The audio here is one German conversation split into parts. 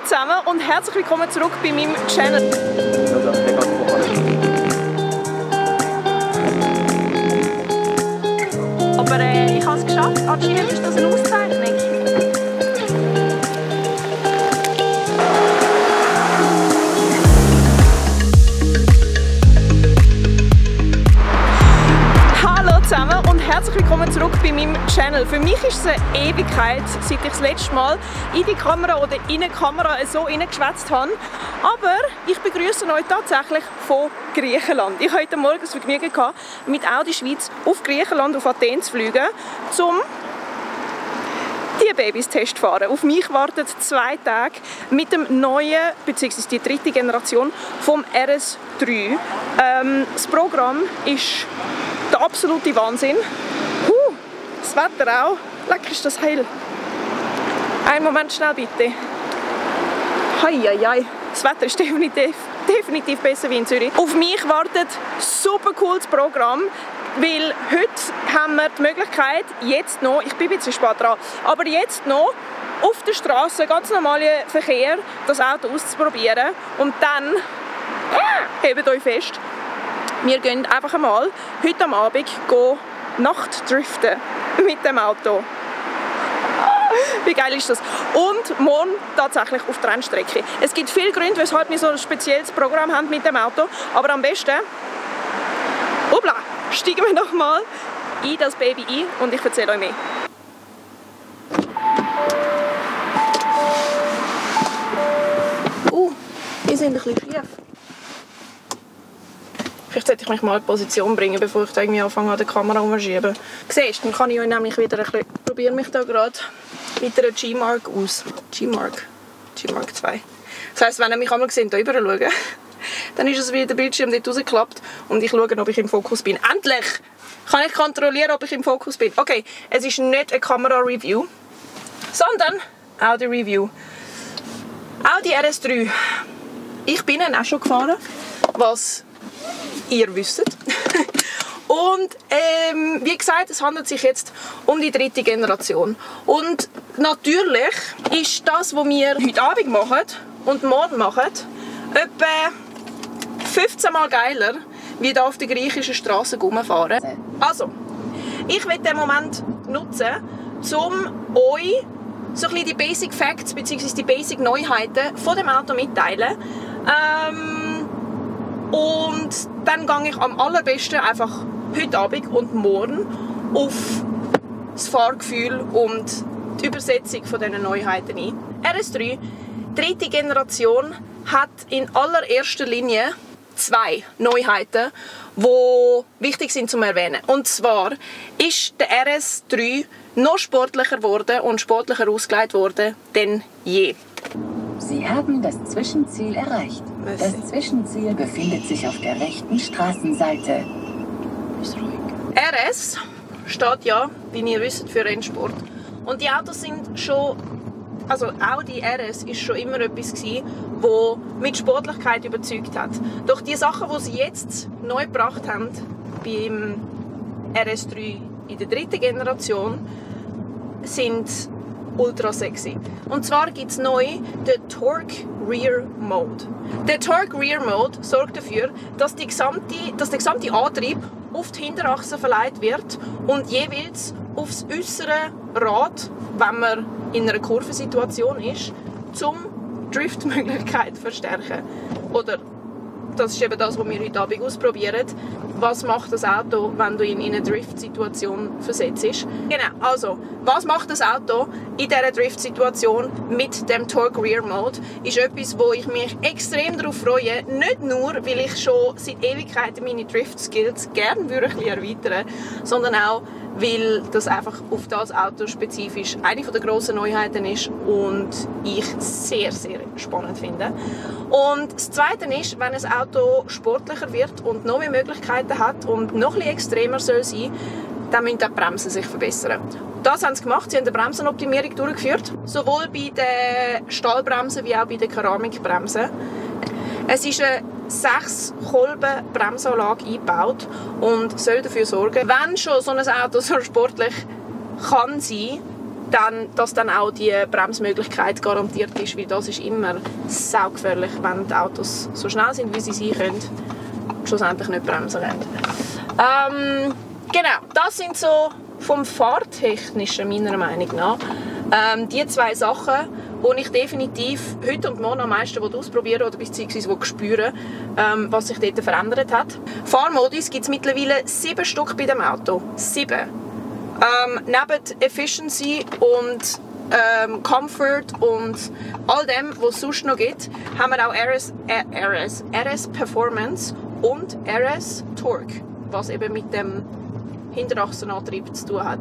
zusammen und herzlich willkommen zurück bei meinem Channel. Aber ich habe es geschafft. Anscheinend ist das eine Auszeichnung. Hallo zusammen und herzlich willkommen zurück bei meinem Channel. Für mich ist es eine Ewigkeit, seit ich das letzte Mal in die Kamera oder in eine Kamera so reingeschwätzt habe. Aber ich begrüße euch tatsächlich von Griechenland. Ich hatte heute Morgen das Vergnügen gehabt, mit Audi Schweiz auf Griechenland, auf Athen zu fliegen, um die Babys Test fahren. Auf mich warten 2 Tage mit dem neuen, bzw. die 3. Generation vom RS3. Das Programm ist der absolute Wahnsinn. Das Wetter auch. Leck, ist das heil. Einen Moment schnell bitte. Heieiei. Das Wetter ist definitiv besser wie in Zürich. Auf mich wartet super cooles Programm, weil heute haben wir die Möglichkeit, jetzt noch, ich bin ein bisschen spät dran, aber jetzt noch auf der Straße, ganz normalen Verkehr, das Auto auszuprobieren. Und dann, hebt euch fest, wir gehen einfach einmal heute am Abend Nachtdriften mit dem Auto. Wie geil ist das? Und morgen tatsächlich auf der Rennstrecke. Es gibt viele Gründe, weshalb wir so ein spezielles Programm haben mit dem Auto. Aber am besten steigen wir noch mal in das Baby ein und ich erzähle euch mehr. Die sind ein bisschen schief. Vielleicht sollte ich mich mal in Position bringen, bevor ich da irgendwie anfange, an der Kamera rumzuschieben. Siehst du, dann kann ich euch nämlich wieder ein bisschen... Ich probiere mich da gerade mit einer G-Mark aus. G-Mark 2. Das heisst, wenn ihr mich einmal seht, hier rüber schauen, dann ist es wie der Bildschirm dort rausgeklappt und ich schaue, ob ich im Fokus bin. Endlich kann ich kontrollieren, ob ich im Fokus bin. Okay, es ist nicht eine Kamera-Review, sondern Audi-Review. Audi RS3. Ich bin ihn auch schon gefahren, was ihr wisst. Und wie gesagt, es handelt sich jetzt um die 3. Generation. Und natürlich ist das, was wir heute Abend machen und morgen machen, etwa 15 Mal geiler, wie hier auf der griechischen Straße rumfahren. Also, ich will den Moment nutzen, um euch so ein bisschen die Basic Facts bzw. die Basic Neuheiten von dem Auto mitteilen. Und dann gehe ich am allerbesten einfach heute Abend und morgen auf das Fahrgefühl und die Übersetzung von diesen Neuheiten ein. RS3, 3. Generation, hat in allererster Linie 2 Neuheiten, die wichtig sind zu erwähnen. Und zwar ist der RS3 noch sportlicher geworden und sportlicher ausgelegt worden denn je. Sie haben das Zwischenziel erreicht. Das Zwischenziel befindet sich auf der rechten Straßenseite. Ist ruhig. RS steht ja, wie ihr wisst, für Rennsport. Und die Autos sind schon, also Audi RS ist schon immer etwas gewesen, das mit Sportlichkeit überzeugt hat. Doch die Sachen, die sie jetzt neu gebracht haben, beim RS3 in der 3. Generation, sind ultra sexy. Und zwar gibt es neu den Torque Rear Mode. Der Torque Rear Mode sorgt dafür, dass der gesamte Antrieb auf die Hinterachse verleiht wird und jeweils aufs äußere Rad, wenn man in einer Kurvensituation ist, zum Driftmöglichkeit verstärken. Oder das ist eben das, was wir heute Abend ausprobieren. Was macht das Auto, wenn du ihn in eine Drift-Situation versetzt? Genau, also, was macht das Auto in dieser Drift-Situation mit dem Torque Rear Mode? Ist etwas, wo ich mich extrem darauf freue. Nicht nur, weil ich schon seit Ewigkeiten meine Drift-Skills gerne erweitern würde, sondern auch, weil das einfach auf das Auto spezifisch eine der grossen Neuheiten ist und ich sehr, sehr spannend finde. Und das Zweite ist, wenn ein Auto sportlicher wird und noch mehr Möglichkeiten hat und noch ein bisschen extremer soll sein, dann müssen die Bremsen sich verbessern. Das haben sie gemacht, sie haben eine Bremsenoptimierung durchgeführt, sowohl bei den Stahlbremsen wie auch bei den Keramikbremsen. Es ist eine 6-Kolben-Bremsanlage eingebaut und soll dafür sorgen, wenn schon so ein Auto so sportlich kann sein, dass dann auch die Bremsmöglichkeit garantiert ist, weil das ist immer saugefährlich, wenn die Autos so schnell sind, wie sie sein können, schlussendlich nicht bremsen können. Genau, das sind so vom Fahrtechnischen meiner Meinung nach die zwei Sachen, die ich definitiv heute und morgen am meisten ausprobieren oder beziehungsweise spüren, was sich dort verändert hat. Fahrmodus gibt es mittlerweile 7 Stück bei dem Auto. 7. Neben Efficiency und Comfort und all dem, was es sonst noch gibt, haben wir auch RS Performance und RS Torque, was eben mit dem Hinterachsenantrieb zu tun hat.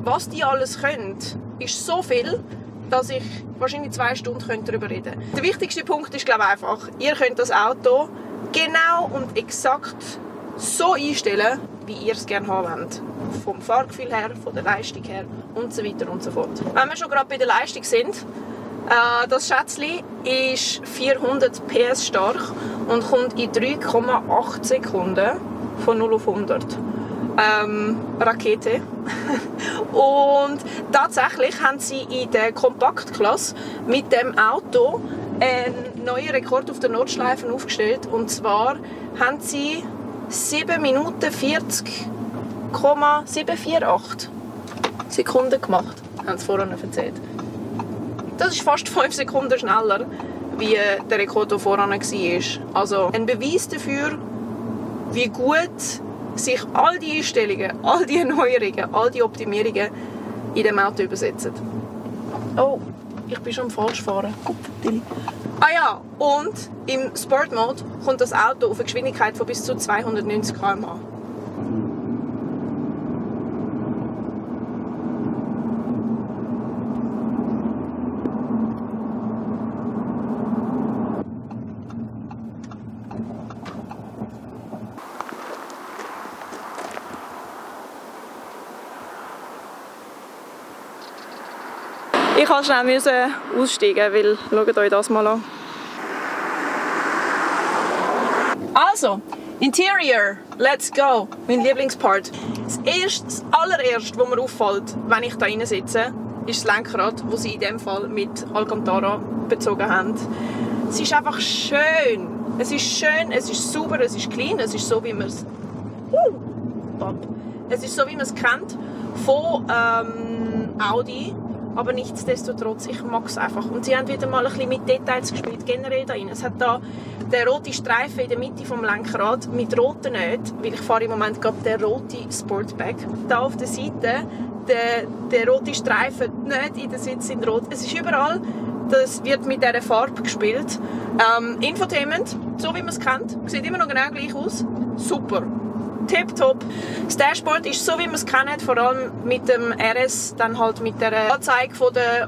Was die alles können, ist so viel, dass ich wahrscheinlich 2 Stunden darüber reden könnte. Der wichtigste Punkt ist, glaube ich, einfach, ihr könnt das Auto genau und exakt so einstellen, wie ihr es gerne haben wollt. Vom Fahrgefühl her, von der Leistung her und so weiter und so fort. Wenn wir schon gerade bei der Leistung sind, das Schätzchen ist 400 PS stark und kommt in 3,8 Sekunden von 0 auf 100. Rakete. Und tatsächlich haben sie in der Kompaktklasse mit dem Auto einen neuen Rekord auf der Nordschleife aufgestellt. Und zwar haben sie 7 Minuten 40,748 Sekunden gemacht, haben sie vorhin erzählt. Das ist fast 5 Sekunden schneller, wie der Rekord, der vorhin war. Also ein Beweis dafür, wie gut sich all die Einstellungen, all die Erneuerungen, all die Optimierungen in dem Auto übersetzen. Oh, ich bin schon am Falschfahren. Ah ja, und im Sport Mode kommt das Auto auf eine Geschwindigkeit von bis zu 290 km/h. Ich musste schnell aussteigen, weil schaut euch das mal an. Also, Interior, let's go, mein Lieblingspart. Das allererste, was mir auffällt, wenn ich da rein sitze, ist das Lenkrad, das sie in diesem Fall mit Alcantara bezogen haben. Es ist einfach schön. Es ist schön, es ist sauber, es ist clean, es ist so, wie man es... Es ist so, wie man es kennt von Audi. Aber nichtsdestotrotz, ich mag es einfach. Und sie haben wieder mal ein bisschen mit Details gespielt, generell da rein. Es hat da den roten Streifen in der Mitte des Lenkrad mit roten nicht, weil ich fahre im Moment gerade den roten Sportback. Da auf der Seite, der rote Streifen nicht in den Sitz sind rot. Es ist überall, das wird mit dieser Farbe gespielt. Infotainment, so wie man es kennt, sieht immer noch genau gleich aus. Super. Tipptopp. Das Dashboard ist so, wie man es kennt, vor allem mit dem RS, dann halt mit der Anzeige von der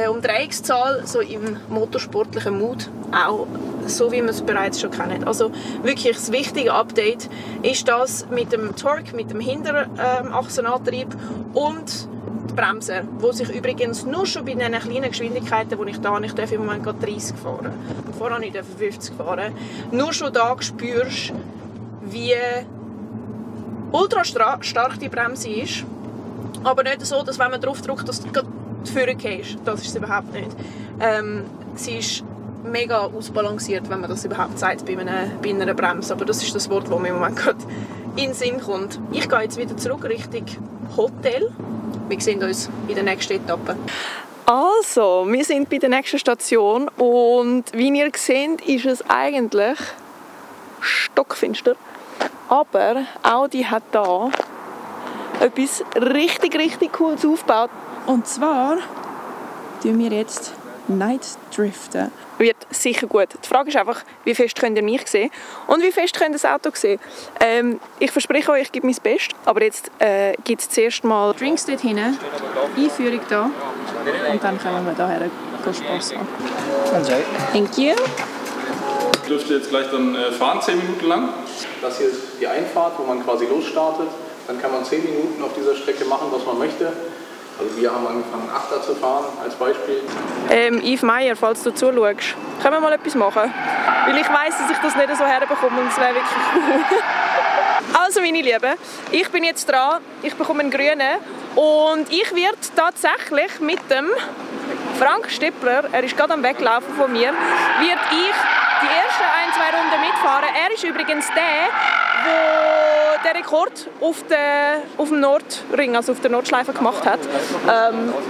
Umdrehungszahl, so im motorsportlichen Mut, auch so, wie man es bereits schon kennt. Also wirklich das wichtige Update ist das mit dem Torque, mit dem Hinterachsenantrieb und die Bremsen, die sich übrigens nur schon bei diesen kleinen Geschwindigkeiten, die ich da nicht darf, im Moment gerade 30 fahren und vorher nicht 50 fahren, nur schon da spürst, wie ultra stark die Bremse ist, aber nicht so, dass wenn man drauf drückt, dass du gerade vorne gehst. Das ist es überhaupt nicht. Sie ist mega ausbalanciert, wenn man das überhaupt sagt bei einer Bremse, aber das ist das Wort, das mir im Moment gerade in den Sinn kommt. Ich gehe jetzt wieder zurück Richtung Hotel. Wir sehen uns in der nächsten Etappe. Also, wir sind bei der nächsten Station und wie ihr seht, ist es eigentlich stockfinster. Aber Audi hat da etwas richtig Cooles aufgebaut. Und zwar tun wir jetzt Night Driften. Wird sicher gut. Die Frage ist einfach, wie fest könnt ihr mich sehen und wie fest könnt ihr das Auto sehen. Ich verspreche euch, ich gebe mein Bestes. Aber jetzt gibt es zuerst mal Drinks dort hinten, Einführung da und dann können wir daher Spaß haben. Thank you. Dürfte jetzt gleich dann fahren, 10 Minuten lang. Das hier ist die Einfahrt, wo man quasi losstartet. Dann kann man 10 Minuten auf dieser Strecke machen, was man möchte. Also wir haben angefangen 8er zu fahren, als Beispiel. Yves Meyer, falls du zuschaust, können wir mal etwas machen? Weil ich weiss, dass ich das nicht so herbekomme und es wäre wirklich cool. Also meine Lieben, ich bin jetzt dran, ich bekomme einen grünen Und ich werde tatsächlich mit dem Frank Stippler, er ist gerade am Weglaufen von mir, werde ich die ersten 1-2 Runden mitfahren. Er ist übrigens der den Rekord auf dem Nordring, also auf der Nordschleife gemacht hat.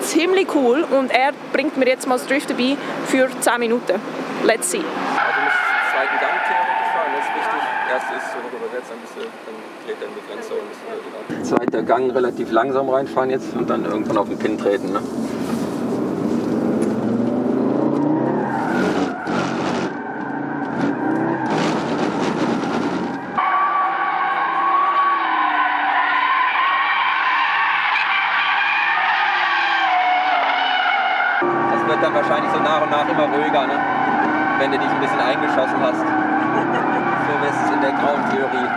Ziemlich cool und er bringt mir jetzt mal das Drift dabei für 10 Minuten. Let's see. Also du musst den zweiten Gang theoretisch fahren, das ist wichtig. Erst ist so übersetzt, dann dreht er in die Grenze und genau. Zweiter Gang relativ langsam reinfahren jetzt und dann irgendwann auf den Pin treten. Ne? Wird dann wahrscheinlich so nach und nach immer ruhiger, ne? Wenn du dich ein bisschen eingeschossen hast. So ist es in der grauen Theorie.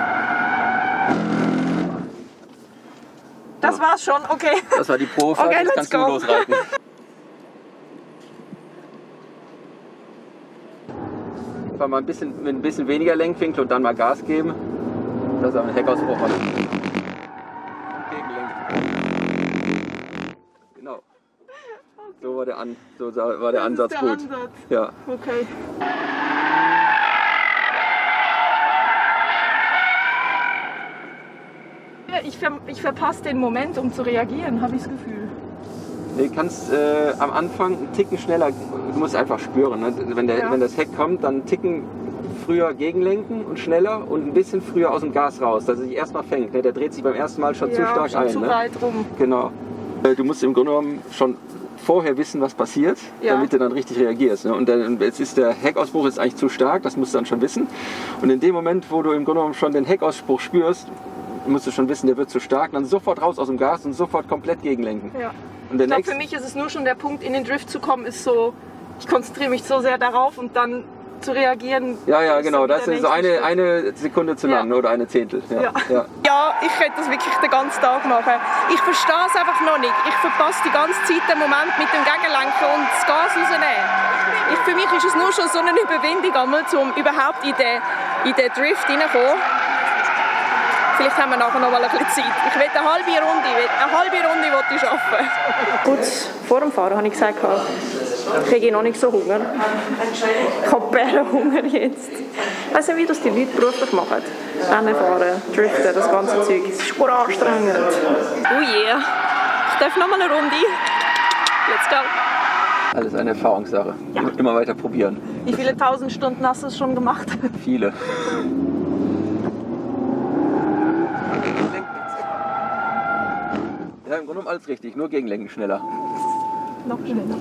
Das war's schon, okay. Das war die Profi, okay, jetzt kannst du losreiten. Einfach mal mit ein bisschen weniger Lenkwinkel und dann mal Gas geben, dass er einen Heckausbruch hat. Genau. So war der Ansatz gut. Ansatz. Ja. Okay. Ich verpasse den Moment, um zu reagieren, habe ich das Gefühl. Du kannst am Anfang einen Ticken schneller, du musst einfach spüren. Ne? Wenn das Heck kommt, dann einen Ticken früher gegenlenken und schneller und ein bisschen früher aus dem Gas raus, dass er sich erstmal fängt. Ne? Der dreht sich beim ersten Mal schon zu stark ein. Zu weit rum. Genau. Du musst im Grunde genommen schon vorher wissen, was passiert, damit du dann richtig reagierst. Ne? Und jetzt ist der Heckausbruch jetzt eigentlich zu stark, das musst du dann schon wissen. Und in dem Moment, wo du im Grunde genommen schon den Heckausbruch spürst, musst du schon wissen, der wird zu stark, dann sofort raus aus dem Gas und sofort komplett gegenlenken. Ja. Und ich glaube, für mich ist es nur schon der Punkt, in den Drift zu kommen, ist so, ich konzentriere mich so sehr darauf und dann zu reagieren. Ja, genau, das ist so eine Sekunde zu lang oder eine Zehntel. Ja, ich könnte das wirklich den ganzen Tag machen. Ich verstehe es einfach noch nicht. Ich verpasse die ganze Zeit den Moment mit dem Gegenlenken und das Gas rausnehmen. Für mich ist es nur schon so eine Überwindung, um überhaupt in den Drift hineinzukommen. Vielleicht haben wir nachher noch mal ein bisschen Zeit. Ich will eine halbe Runde will ich schaffen. Kurz vor dem Fahren habe ich gesagt, ich kriege noch nicht so Hunger. Ich habe Bärenhunger jetzt. Ich weiss nicht, wie das die Leute beruflich machen. Rennen fahren, driften, das ganze Zeug. Es ist super anstrengend. Oh yeah. Ich darf noch mal eine Runde. Let's go. Alles eine Erfahrungssache. Ja. Immer weiter probieren. Wie viele 1000 Stunden hast du schon gemacht? Viele. Ja, im Grunde genommen alles richtig, nur gegenlenken schneller. Noch schneller.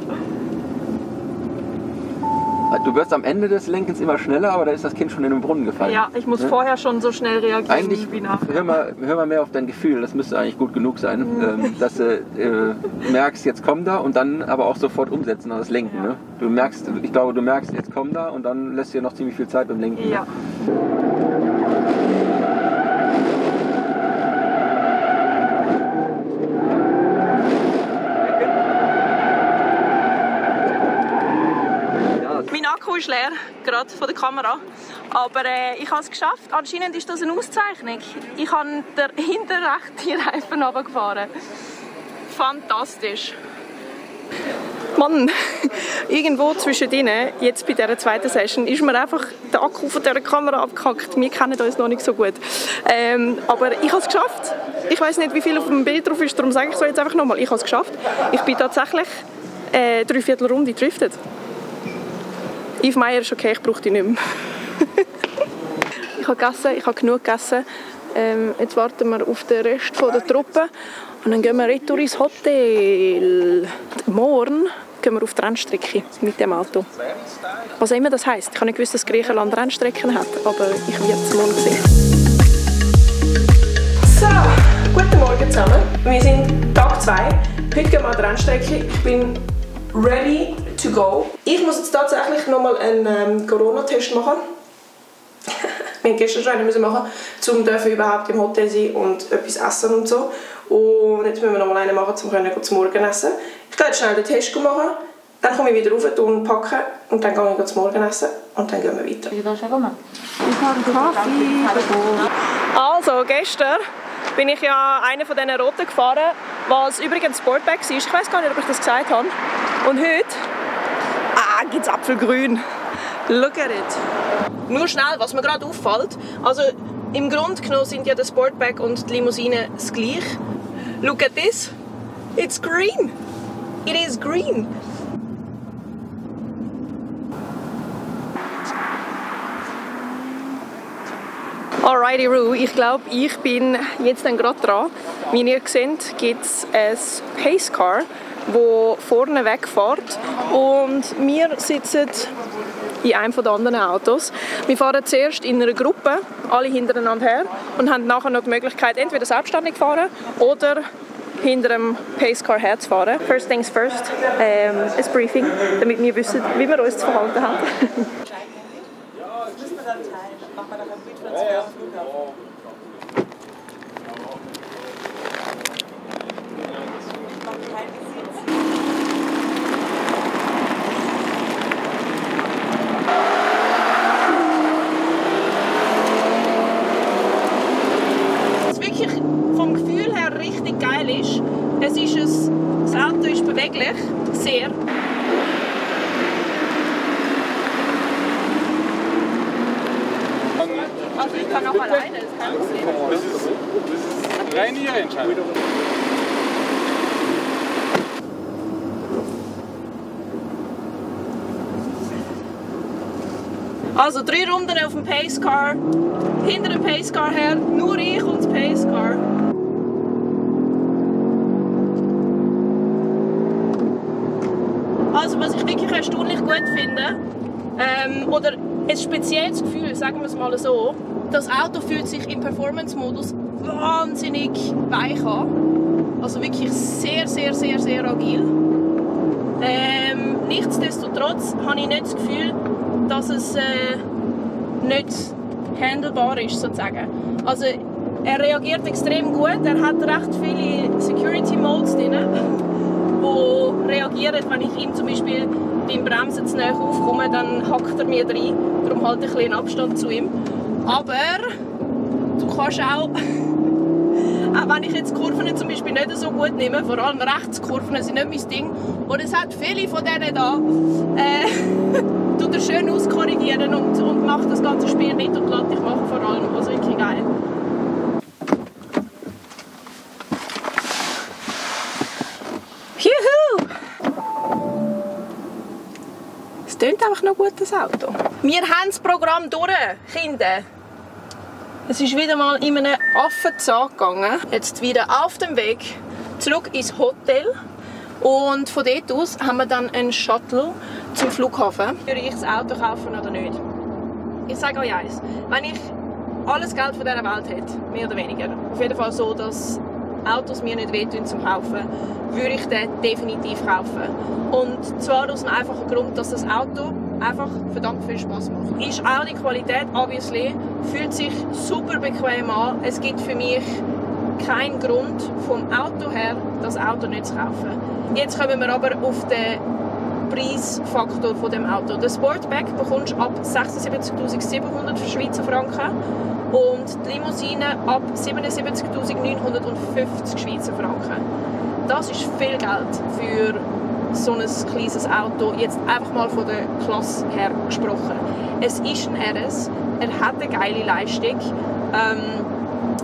Du wirst am Ende des Lenkens immer schneller, aber da ist das Kind schon in den Brunnen gefallen. Ja, ich muss vorher schon so schnell reagieren. Eigentlich wie nachher. Hör mal mehr auf dein Gefühl, das müsste eigentlich gut genug sein, dass du merkst, jetzt komm da und dann aber auch sofort umsetzen und das Lenken. Ja. Ne? Ich glaube, du merkst, jetzt komm da und dann lässt dir noch ziemlich viel Zeit beim Lenken. Ja. Ne? Ist leer, gerade von der Kamera. Aber ich habe es geschafft. Anscheinend ist das eine Auszeichnung. Ich habe den hinterrechten Reifen runtergefahren. Fantastisch. Mann, irgendwo zwischen denen, jetzt bei dieser zweiten Session, ist mir einfach der Akku von dieser Kamera abgehackt. Wir kennen uns noch nicht so gut. Aber ich habe es geschafft. Ich weiß nicht, wie viel auf dem Bild drauf ist, darum sage ich es jetzt einfach nochmal. Ich habe es geschafft. Ich bin tatsächlich 3/4 Runde gedriftet. Yves Meyer ist okay, ich brauche die nicht mehr. Ich habe gegessen, ich habe genug gegessen. Jetzt warten wir auf den Rest der Truppe und dann gehen wir retour ins Hotel. Morgen gehen wir auf die Rennstrecke mit dem Auto. Was auch immer das heisst. Ich habe nicht gewusst, dass Griechenland Rennstrecken hat, aber ich werde es morgen sehen. So, guten Morgen zusammen. Wir sind Tag 2. Heute gehen wir an die Rennstrecke. Ich bin ready to go. Ich muss jetzt tatsächlich nochmal einen Corona-Test machen. Wir mussten gestern schon einen machen, um überhaupt im Hotel sein und etwas essen und so. Und jetzt müssen wir nochmal einen machen, um zum Morgen essen. Ich gehe jetzt schnell den Test machen, dann komme ich wieder rauf und packen und dann gehe ich zum Morgen essen und dann gehen wir weiter. Ich habe einen Kaffee. Also gestern bin ich ja einer von diesen roten gefahren, was übrigens Sportback war. Ich weiß gar nicht, ob ich das gesagt habe. Und heute gibt es Apfelgrün. Look at it. Nur schnell, was mir gerade auffällt. Also im Grunde genommen sind ja der Sportback und die Limousine das gleiche. Look at this. It's green. It is green. Alrighty, Roo, ich glaube, ich bin jetzt dann gerade dran. Wie ihr seht, gibt es ein Pacecar, das vorne wegfährt und wir sitzen in einem der anderen Autos. Wir fahren zuerst in einer Gruppe, alle hintereinander her und haben nachher noch die Möglichkeit, entweder selbstständig zu fahren oder hinter dem Pacecar herzufahren. First things first, ein Briefing, damit wir wissen, wie wir uns zu verhalten haben. Was wirklich vom Gefühl her richtig geil ist, das Auto ist beweglich, sehr. Also ich kann auch alleine, das kann ich sehen. Das ist rein Ihre Entscheidung. Also 3 Runden auf dem Pacecar, hinter dem Pacecar her, nur ich und das Pacecar. Also was ich wirklich erstaunlich gut finde, oder ein spezielles Gefühl, sagen wir es mal so, das Auto fühlt sich im Performance-Modus wahnsinnig weich an. Also wirklich sehr, sehr, sehr, sehr agil. Nichtsdestotrotz habe ich nicht das Gefühl, dass es nicht handelbar ist, sozusagen. Also er reagiert extrem gut, er hat recht viele Security-Modes drin, die reagieren, wenn ich ihm zum Beispiel beim Bremsen zu nahe aufkomme, dann hackt er mir rein. Darum halte ich ein bisschen Abstand zu ihm. Aber du kannst auch wenn ich jetzt Kurven zum Beispiel nicht so gut nehme, vor allem Rechtskurven sind nicht mein Ding, und es hat viele von denen da, tut er schön auskorrigieren und macht das ganze Spiel mit und lässt dich machen vor allem. Also wirklich geil. Juhu! Es tönt einfach noch gut, das Auto. Wir haben das Programm durch, Kinder. Es ist wieder mal in einem Affenzahn gegangen. Jetzt wieder auf dem Weg zurück ins Hotel. Und von dort aus haben wir dann einen Shuttle zum Flughafen. Würde ich das Auto kaufen oder nicht? Ich sage euch eins. Wenn ich alles Geld von dieser Welt hätte, mehr oder weniger, auf jeden Fall so, dass Autos mir nicht wehtun zum Kaufen, würde ich den definitiv kaufen. Und zwar aus dem einfachen Grund, dass das Auto einfach verdammt viel Spaß macht. Ist auch die Qualität, obviously, fühlt sich super bequem an. Es gibt für mich keinen Grund vom Auto her, das Auto nicht zu kaufen. Jetzt kommen wir aber auf den Preisfaktor von dem Auto. Den Sportback bekommst du ab 76.700 Schweizer Franken und die Limousine ab 77.950 Schweizer Franken. Das ist viel Geld für so ein kleines Auto, jetzt einfach mal von der Klasse her gesprochen. Es ist ein RS, er hat eine geile Leistung,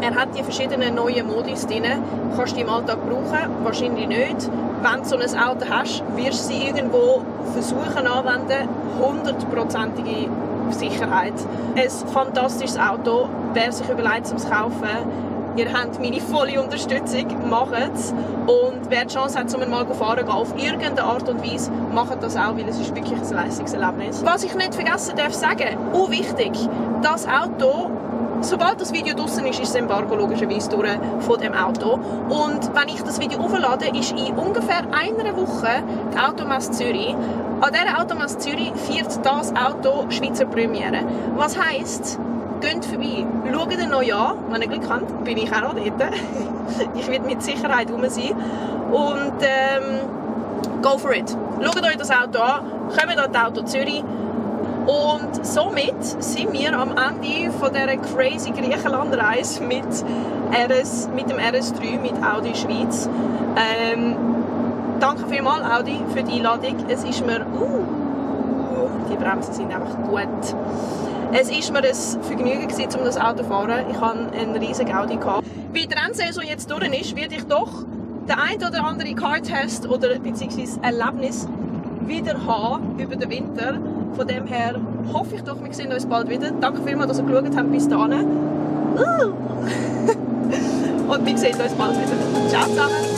er hat die verschiedenen neuen Modis drin, kannst du im Alltag brauchen, wahrscheinlich nicht. Wenn du so ein Auto hast, wirst du sie irgendwo versuchen anwenden, 100%ige Sicherheit. Ein fantastisches Auto, wer sich überlegt, es zu kaufen, ihr habt meine volle Unterstützung, macht es. Und wer die Chance hat, mal fahren gehen, auf irgendeine Art und Weise, macht das auch, weil es ist wirklich ein Leistungserlebnis. Was ich nicht vergessen darf sagen, wichtig, das Auto, sobald das Video draussen ist das Embargo logischerweise durch von dem Auto. Und wenn ich das Video auflade, ist in ungefähr einer Woche die Automesse Zürich. An dieser Automesse Zürich feiert das Auto Schweizer Premiere. Was heisst, geht vorbei, schaut ihn noch an, wenn ihr Glück habt, bin ich auch noch dort. Ich werde mit Sicherheit rum sein. Und go for it. Schaut euch das Auto an, kommt an das Auto Zürich Und somit sind wir am Ende von dieser crazy Griechenland-Reise mit dem RS3, mit Audi Schweiz. Danke vielmals, Audi, für die Einladung. Es ist mir... die Bremsen sind einfach gut. Es war mir ein Vergnügen, um das Auto zu fahren. Ich hatte einen riesigen Audi. Wie die Rennsaison jetzt durch ist, werde ich doch den ein oder anderen Car-Test oder beziehungsweise Erlebnis wieder haben über den Winter. Von dem her hoffe ich doch, wir sehen uns bald wieder. Danke vielmals, dass ihr geschaut habt bis dahin. Und wir sehen uns bald wieder. Ciao zusammen!